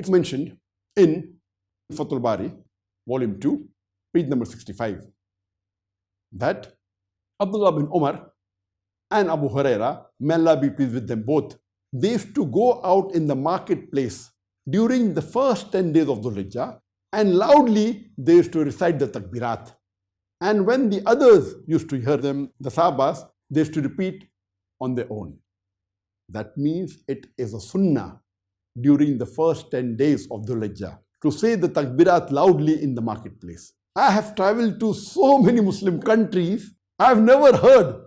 It's mentioned in Fathul Bari, volume 2, page number 65, that Abdullah bin Umar and Abu Huraira, may Allah be pleased with them both, they used to go out in the marketplace during the first 10 days of Dhul Hijjah, and loudly they used to recite the Takbirat. And when the others used to hear them, the Sahabas, they used to repeat on their own. That means it is a Sunnah during the first 10 days of Dhul Hijjah to say the Takbirat loudly in the marketplace. I have traveled to so many Muslim countries. I have never heard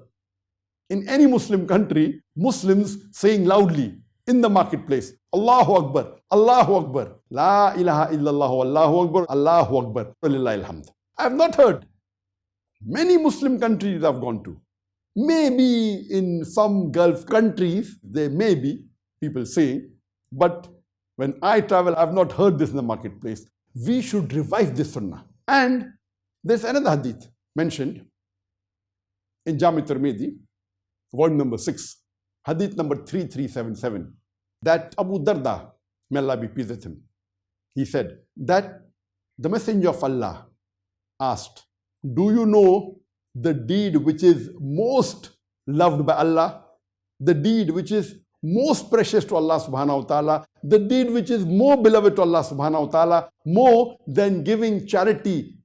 in any Muslim country Muslims saying loudly in the marketplace, Allahu Akbar, Allahu Akbar, La ilaha illallah, Allahu Akbar, Allahu Akbar, Walillahi alhamd. I have not heard. Many Muslim countries I've gone to. Maybe in some Gulf countries, there may be people saying, but when I travel, I've not heard this in the marketplace. We should revive this Sunnah. And there's another hadith mentioned in Jami Tirmidhi, volume number 6, hadith number 3377, that Abu Darda, may Allah be pleased with him, he said that the Messenger of Allah asked, do you know the deed which is most loved by Allah, the deed which is most precious to Allah subhanahu wa ta'ala, the deed which is more beloved to Allah subhanahu wa ta'ala, more than giving charity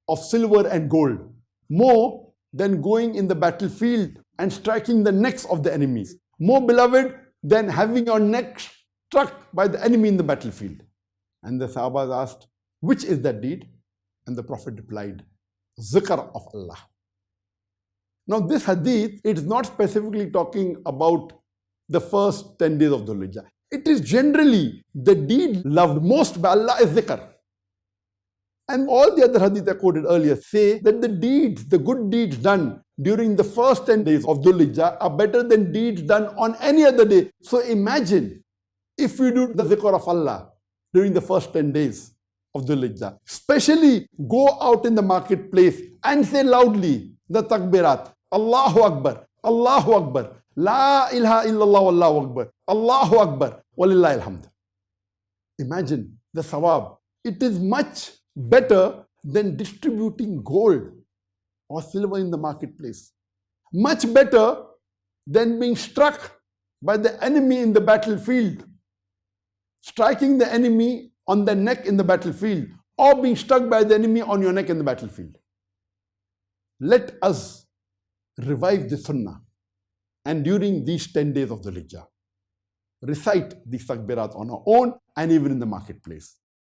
of silver and gold, more than going in the battlefield and striking the necks of the enemies, more beloved than having your neck struck by the enemy in the battlefield. And the Sahabas asked, which is that deed? And the Prophet replied, Zikr of Allah. Now this hadith, it is not specifically talking about the first 10 days of Dhul Hijjah. It is generally the deed loved most by Allah is zikr. And all the other hadith I quoted earlier say that the deeds, the good deeds done during the first 10 days of Dhul Hijjah are better than deeds done on any other day. So imagine if we do the zikr of Allah during the first 10 days of Dhul Hijjah, especially go out in the marketplace and say loudly the takbirat, Allahu Akbar, Allahu Akbar, La ilaha illallah, Allahu Akbar, Allahu Akbar, Walillahi alhamd. Imagine the sawab. It is much better than distributing gold or silver in the marketplace. Much better than being struck by the enemy in the battlefield, striking the enemy on the neck in the battlefield, or being struck by the enemy on your neck in the battlefield. Let us revive the Sunnah, and during these 10 days of Dhul Hijjah, recite these takbirat on our own and even in the marketplace.